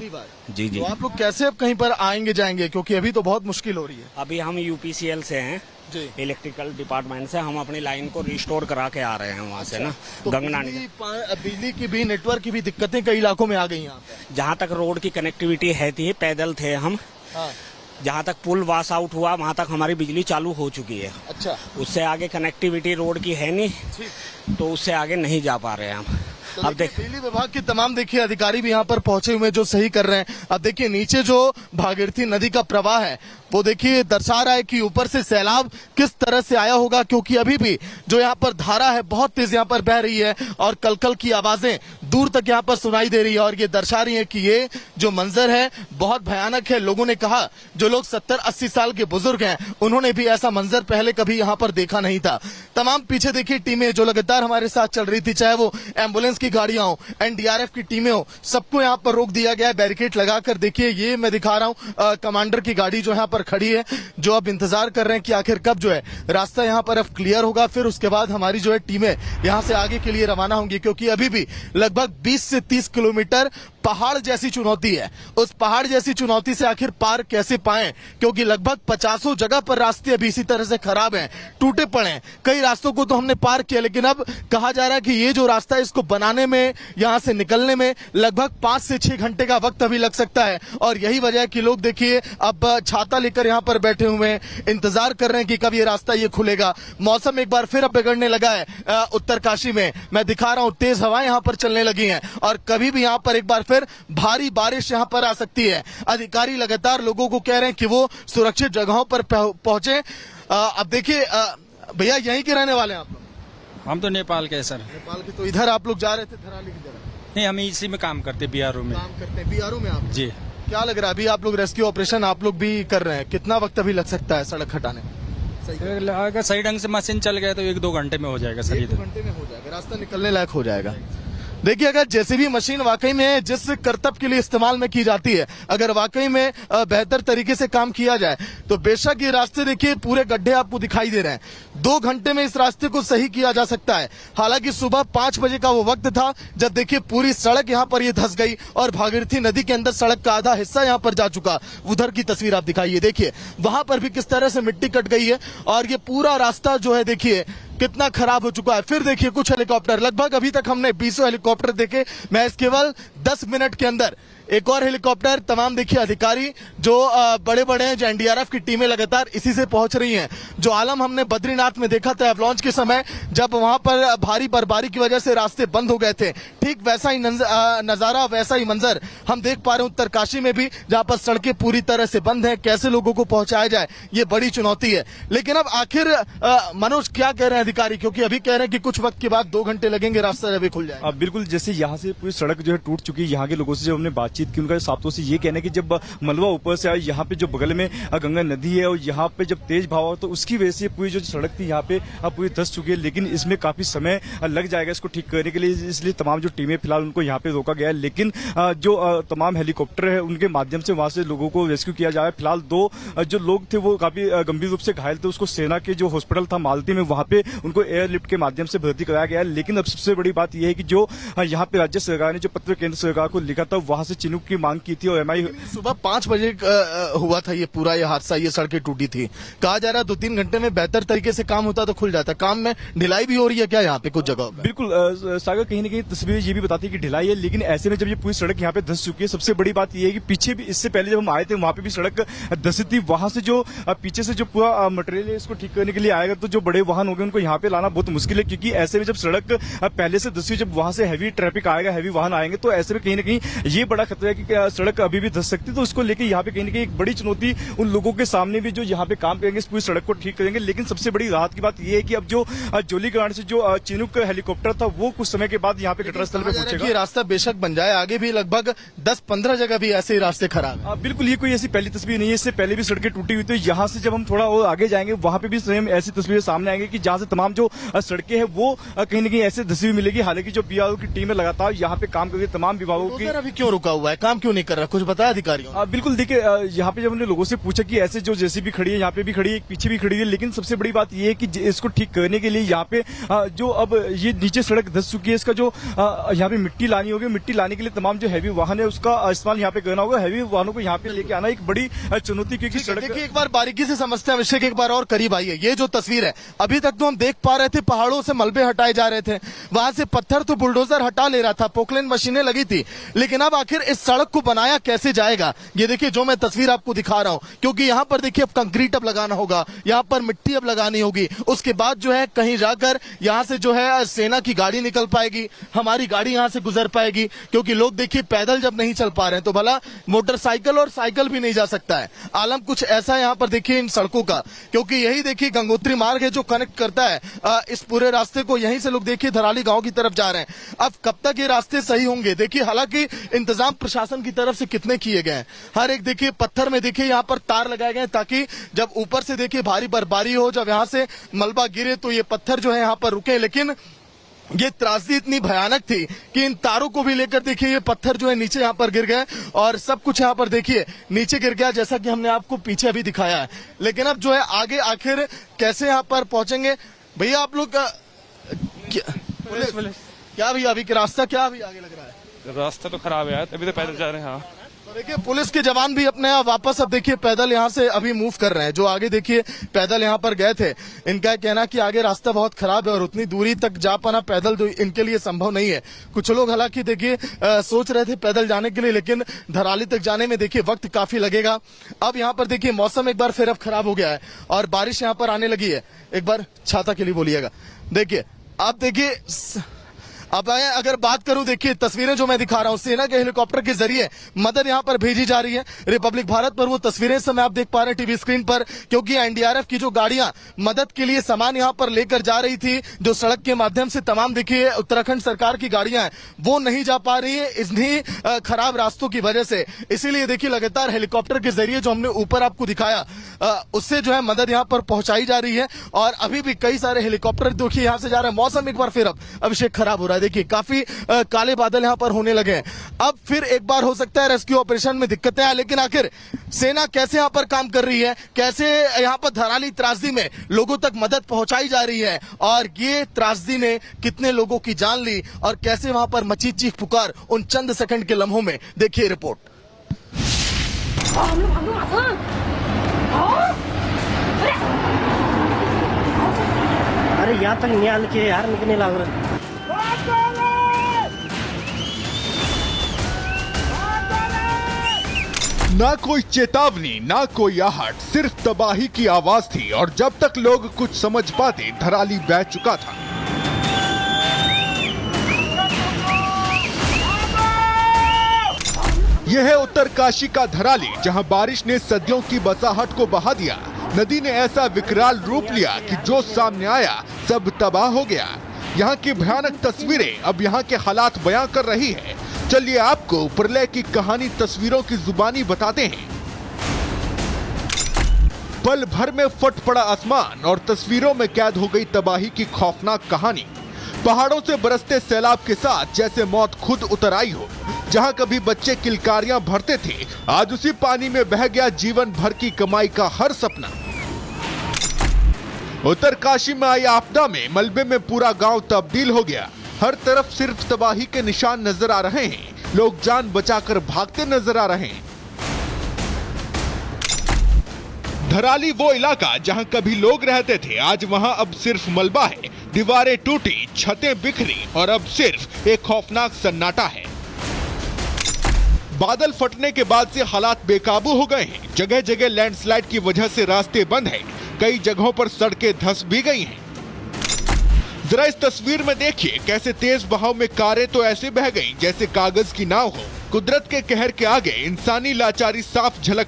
पहली बार? जी जी। तो आप लोग कैसे अब कहीं पर आएंगे जाएंगे, क्योंकि अभी तो बहुत मुश्किल हो रही है। अभी हम यूपीसीएल से हैं, जी। इलेक्ट्रिकल डिपार्टमेंट से। हम अपनी लाइन को रिस्टोर करा के आ रहे हैं वहाँ से ना, तो गंगना बिजली की भी, नेटवर्क की भी दिक्कतें कई इलाकों में आ गई यहाँ पे। जहाँ तक रोड की कनेक्टिविटी है थी, पैदल थे हम, हाँ। जहाँ तक पुल वॉश आउट हुआ वहाँ तक हमारी बिजली चालू हो चुकी है। अच्छा। उससे आगे कनेक्टिविटी रोड की है नहीं, तो उससे आगे नहीं जा पा रहे हैं हम। तो अब देख, बिजली विभाग के तमाम देखिए अधिकारी भी यहाँ पर पहुंचे हुए हैं जो सही कर रहे हैं। अब देखिए नीचे जो भागीरथी नदी का प्रवाह है वो देखिए दर्शा रहा है कि ऊपर से सैलाब किस तरह से आया होगा, क्योंकि अभी भी जो यहाँ पर धारा है बहुत तेज यहाँ पर बह रही है और कलकल की आवाजें दूर तक यहाँ पर सुनाई दे रही है और ये दर्शा रही है कि ये जो मंजर है बहुत भयानक है। लोगों ने कहा, जो लोग 70-80 साल के बुजुर्ग हैं उन्होंने भी ऐसा मंजर पहले कभी यहाँ पर देखा नहीं था। तमाम पीछे देखिए टीमें जो लगातार हमारे साथ चल रही थी, चाहे वो एम्बुलेंस की गाड़ियां हो, एनडीआरएफ की टीमें हो, सबको यहाँ पर रोक दिया गया है बैरिकेड लगाकर। देखिए ये मैं दिखा रहा हूँ कमांडर की गाड़ी जो यहाँ पर खड़ी है, जो अब इंतजार कर रहे हैं कि आखिर कब जो है रास्ता यहाँ पर अब क्लियर होगा, फिर उसके बाद हमारी जो है टीमें यहाँ से आगे के लिए रवाना होंगी, क्योंकि अभी भी लगभग 20 से 30 किलोमीटर पहाड़ जैसी चुनौती है। उस पहाड़ जैसी चुनौती से आखिर पार कैसे पाएं, क्योंकि लगभग 50 जगह पर रास्ते अभी इसी तरह से खराब हैं, टूटे पड़े हैं। कई रास्तों को तो हमने पार किया, लेकिन अब कहा जा रहा है कि ये जो रास्ता है इसको बनाने में, यहां से निकलने में लगभग 5 से 6 घंटे का वक्त अभी लग सकता है। और यही वजह है कि लोग देखिए अब छाता लेकर यहाँ पर बैठे हुए हैं, इंतजार कर रहे हैं कि कब ये रास्ता ये खुलेगा। मौसम एक बार फिर अब बिगड़ने लगा है उत्तरकाशी में। मैं दिखा रहा हूँ तेज हवाएं यहाँ पर चलने लगी हैं और कभी भी यहाँ पर एक बार फिर भारी बारिश यहाँ पर आ सकती है। अधिकारी लगातार लोगों को कह रहे हैं कि वो सुरक्षित जगहों पर पहुंचे। अब देखिए भैया यहीं के रहने वाले हैं आप लोग? हम तो नेपाल के सर। नेपाल के। तो इधर आप लोग जा रहे थे धराली की तरफ? नहीं, हम इसी में काम करते, बीआरओ में काम करते हैं। बीआरओ में आप? जी। क्या लग रहा है अभी आप लोग रेस्क्यू ऑपरेशन आप लोग भी कर रहे हैं, कितना वक्त अभी लग सकता है सड़क हटाने में? अगर सही ढंग से मशीन चल गया तो 1-2 घंटे में हो जाएगा सर। 1-2 घंटे में हो जाएगा, रास्ता निकलने लायक हो जाएगा। देखिए अगर जेसीबी मशीन वाकई में जिस करतब के लिए इस्तेमाल में की जाती है, अगर वाकई में बेहतर तरीके से काम किया जाए तो बेशक ये रास्ते देखिए पूरे गड्ढे आपको दिखाई दे रहे हैं। 2 घंटे में इस रास्ते को सही किया जा सकता है। हालांकि सुबह 5 बजे का वो वक्त था जब देखिए पूरी सड़क यहाँ पर ये धंस गई और भागीरथी नदी के अंदर सड़क का आधा हिस्सा यहाँ पर जा चुका। उधर की तस्वीर आप दिखाइए, देखिए वहां पर भी किस तरह से मिट्टी कट गई है और ये पूरा रास्ता जो है देखिए कितना खराब हो चुका है। फिर देखिए कुछ हेलीकॉप्टर, लगभग अभी तक हमने 20 हेलीकॉप्टर देखे, मैं इस केवल 10 मिनट के अंदर एक और हेलीकॉप्टर, तमाम देखिए अधिकारी जो बड़े बड़े हैं, जो एनडीआरएफ की टीमें लगातार इसी से पहुंच रही हैं। जो आलम हमने बद्रीनाथ में देखा था एवलांच के समय, जब वहां पर भारी बर्फबारी की वजह से रास्ते बंद हो गए थे, ठीक वैसा ही नजारा, वैसा ही मंजर हम देख पा रहे हैं उत्तरकाशी में भी, जहां पर सड़कें पूरी तरह से बंद हैं। कैसे लोगों को पहुंचाया जाए ये बड़ी चुनौती है। लेकिन अब आखिर मनोज क्या कह रहे हैं अधिकारी, क्योंकि अभी कह रहे हैं कि कुछ वक्त के बाद 2 घंटे लगेंगे, रास्ता अभी खुल जाए। बिल्कुल, जैसे यहाँ से पूरी सड़क जो है टूट चुकी है। यहाँ के लोगों से जब हमने बातचीत की, उनका साफ से ये कहना है कि जब मलबा ऊपर से आया, यहाँ पे जो बगल में गंगा नदी है और यहाँ पे जब तेज भाव हो तो उसकी वजह से पूरी जो सड़क थी यहाँ पे पूरी धंस चुकी है। लेकिन इसमें काफी समय लग जाएगा इसको ठीक करने के लिए, इसलिए तमाम जो टीमें फिलहाल उनको यहाँ पे रोका गया है। लेकिन जो तमाम हेलीकॉप्टर है उनके माध्यम से वहां से लोगों को रेस्क्यू किया जा रहा है। फिलहाल 2 जो लोग थे वो काफी गंभीर रूप से घायल थे, उसको सेना के जो हॉस्पिटल था मालती में वहां पे उनको एयरलिफ्ट के माध्यम से भर्ती कराया गया है। लेकिन अब सबसे बड़ी बात यह है कि जो यहाँ पे राज्य सरकार ने जो पत्र केंद्र सरकार को लिखा था वहां से चिन्हित की मांग की थी और एमआई सुबह 5 बजे हुआ था ये पूरा ये हादसा, ये सड़कें टूटी थी। कहा जा रहा है 2-3 घंटे में बेहतर तरीके से काम होता तो खुल जाता। काम में ढिलाई भी हो रही है क्या यहाँ पे कुछ जगह? बिल्कुल सागर, कहीं न कहीं तस्वीर ये भी बताती है कि ढिलाई है। लेकिन ऐसे में जब ये पूरी सड़क यहाँ पे धंस चुकी है, सबसे बड़ी बात ये है कि पीछे भी इससे पहले जब हम आए थे वहां पे भी सड़क धंसी थी। वहां से जो पीछे से जो पूरा मटेरियल है इसको ठीक करने के लिए आएगा तो जो बड़े वाहन होंगे उनको यहाँ पे लाना बहुत मुश्किल है, क्योंकि ऐसे में जब सड़क पहले से धंसी, जब वहां से हैवी ट्रैफिक आएगा, हैवी वाहन आएंगे तो ऐसे में कहीं न कहीं ये बड़ा खतरा है कि सड़क अभी भी धंस सकती है। तो उसको लेकर यहाँ पे कहीं न कहीं एक बड़ी चुनौती उन लोगों के सामने भी जो यहाँ पे काम करेंगे, इस पूरी सड़क को ठीक करेंगे। लेकिन सबसे बड़ी राहत की बात यह है कि अब जो जोलीग्रांट से जो चिनूक हेलीकॉप्टर था वो कुछ समय के बाद यहाँ पे घटनास्थल पे पहुंचेगा। रास्ता बेशक बन जाए, आगे भी लगभग 10-15 जगह भी ऐसे ही रास्ते खराब है। बिल्कुल, ये कोई ऐसी पहली तस्वीर नहीं है, इससे पहले भी सड़कें टूटी हुई थी। यहाँ से जब हम थोड़ा और आगे जाएंगे वहां पे भी सेम ऐसी तस्वीरें सामने आएंगी कि जहाँ से तमाम जो सड़कें हैं वो कहीं न कहीं ऐसे धंसी हुई मिलेगी। हालांकि जो बीआरओ की टीम है लगातार यहाँ पे काम करके तमाम विभागों की। अभी क्यों रुका हुआ हुआ है, काम क्यों नहीं कर रहा, कुछ बताया अधिकारियों ने? बिल्कुल देखिए, यहाँ पे जब हमने लोगों से पूछा कि ऐसे जो जेसीबी खड़ी है, यहाँ पे भी खड़ी है, पीछे भी खड़ी है, लेकिन सबसे बड़ी बात ये है कि इसको ठीक करने के लिए यहाँ पे जो अब ये नीचे सड़क धंस चुकी है, इसका जो यहाँ पे मिट्टी लानी होगी, मिट्टी लाने के लिए तमाम जो हैवी वाहन है उसका इस्तेमाल यहाँ पे करना होगा। हैवी वाहनों को यहाँ पे लेके आना एक बड़ी चुनौती, क्योंकि सड़क देखिए एक बार बारीकी से समझते हैं विषय के, एक बार और करीब आइए। ये जो तस्वीर है, अभी तक तो हम देख पा रहे थे पहाड़ों से मलबे हटाए जा रहे थे, वहां से पत्थर तो बुलडोजर हटा ले रहा था, पोकलेन मशीनें लगी थी, लेकिन अब आखिर इस सड़क को बनाया कैसे जाएगा? ये देखिए जो मैं तस्वीर आपको दिखा रहा हूं, क्योंकि यहाँ पर देखिए अब कंक्रीट अब लगाना होगा, यहाँ पर मिट्टी अब लगानी होगी, उसके बाद जो है कहीं जाकर यहाँ से जो है सेना की गाड़ी निकल पाएगी, हमारी गाड़ी यहाँ से गुजर पाएगी, क्योंकि लोग देखिए पैदल जब नहीं चल पा रहे हैं तो भला मोटरसाइकिल और साइकिल भी नहीं जा सकता है। आलम कुछ ऐसा यहाँ पर देखिए इन सड़कों का, क्योंकि यही देखिए गंगोत्री मार्ग है जो कनेक्ट करता है इस पूरे रास्ते को, यहीं से लोग देखिए धराली गांव की तरफ जा रहे हैं। अब कब तक ये रास्ते सही होंगे? देखिए हालांकि इंतजाम प्रशासन की तरफ से कितने किए गए हैं, हर एक देखिए पत्थर में देखिए यहाँ पर तार लगाए गए हैं, ताकि जब ऊपर से देखिए भारी बर्फबारी हो, जब यहाँ से मलबा गिरे तो ये पत्थर जो है यहाँ पर रुके। लेकिन ये त्रासदी इतनी भयानक थी कि इन तारों को भी लेकर देखिए ये पत्थर जो है नीचे यहाँ पर गिर गए और सब कुछ यहाँ पर देखिए नीचे गिर गया, जैसा कि हमने आपको पीछे अभी दिखाया है। लेकिन अब जो है आगे आखिर कैसे यहाँ पर पहुंचेंगे? भैया आप लोग पुलिस क्या भैया अभी के रास्ता क्या अभी आगे लग रहा है? रास्ता तो खराब है, अभी तो पैदल जा रहे हैं। हाँ, तो देखिए पुलिस के जवान भी अपने वापस अब देखिए पैदल यहाँ से अभी मूव कर रहे हैं। जो आगे देखिए पैदल यहाँ पर गए थे, इनका कहना कि आगे रास्ता बहुत खराब है और उतनी दूरी तक जा पाना पैदल तो इनके लिए संभव नहीं है। कुछ लोग हालांकि देखिए सोच रहे थे पैदल जाने के लिए, लेकिन धराली तक जाने में देखिए वक्त काफी लगेगा। अब यहाँ पर देखिए मौसम एक बार फिर अब खराब हो गया है और बारिश यहाँ पर आने लगी है। एक बार छाता के लिए बोलिएगा। देखिए आप देखिए अब अगर बात करूं, देखिए तस्वीरें जो मैं दिखा रहा हूं, सेना के हेलीकॉप्टर के जरिए मदद यहां पर भेजी जा रही है। रिपब्लिक भारत पर वो तस्वीरें समय आप देख पा रहे हैं टीवी स्क्रीन पर, क्योंकि एनडीआरएफ की जो गाड़ियां मदद के लिए सामान यहां पर लेकर जा रही थी, जो सड़क के माध्यम से तमाम देखिए उत्तराखंड सरकार की गाड़ियां हैं वो नहीं जा पा रही है इन्हीं खराब रास्तों की वजह से। इसीलिए देखिए लगातार हेलीकॉप्टर के जरिए जो हमने ऊपर आपको दिखाया उससे जो है मदद यहां पर पहुंचाई जा रही है और अभी भी कई सारे हेलीकॉप्टर देखिए यहां से जा रहे हैं। मौसम एक बार फिर अब अभिषेक खराब हो रहा है, देखिए काफी काले बादल यहां पर होने लगे हैं। अब फिर एक बार हो सकता है रेस्क्यू ऑपरेशन में दिक्कतें आए, लेकिन आखिर सेना कैसे यहां पर काम कर रही है, कैसे यहां पर धराली त्रासदी में लोगों तक मदद पहुंचाई जा रही है और ये त्रासदी ने कितने लोगों की जान ली और कैसे वहां पर मची चीख पुकार उन चंद सेकंड के लम्हों में, देखिए रिपोर्ट। अरे यहाँ तक नहीं आने के यार, निकलने लग रहा। ना कोई चेतावनी, ना कोई आहट, सिर्फ तबाही की आवाज थी और जब तक लोग कुछ समझ पाते धराली बह चुका था। यह है उत्तरकाशी का धराली, जहां बारिश ने सदियों की बसाहट को बहा दिया। नदी ने ऐसा विकराल रूप लिया कि जो सामने आया सब तबाह हो गया। यहाँ की भयानक तस्वीरें अब यहाँ के हालात बयां कर रही है। चलिए आपको प्रलय की कहानी तस्वीरों की जुबानी बताते हैं। पल भर में फट पड़ा आसमान और तस्वीरों में कैद हो गई तबाही की खौफनाक कहानी। पहाड़ों से बरसते सैलाब के साथ जैसे मौत खुद उतर आई हो। जहां कभी बच्चे किलकारियां भरते थे, आज उसी पानी में बह गया जीवन भर की कमाई का हर सपना। उत्तरकाशी में आई आपदा में मलबे में पूरा गांव तब्दील हो गया। हर तरफ सिर्फ तबाही के निशान नजर आ रहे हैं। लोग जान बचाकर भागते नजर आ रहे हैं। धराली वो इलाका जहां कभी लोग रहते थे, आज वहां अब सिर्फ मलबा है। दीवारें टूटी, छतें बिखरी और अब सिर्फ एक खौफनाक सन्नाटा है। बादल फटने के बाद से हालात बेकाबू हो गए हैं। जगह जगह लैंडस्लाइड की वजह से रास्ते बंद हैं। कई जगहों पर सड़कें धंस भी गई हैं। जरा इस तस्वीर में देखिए कैसे तेज बहाव में कारें तो ऐसे बह गईं जैसे कागज की नाव हो। कुदरत के कहर के आगे इंसानी लाचारी साफ झलक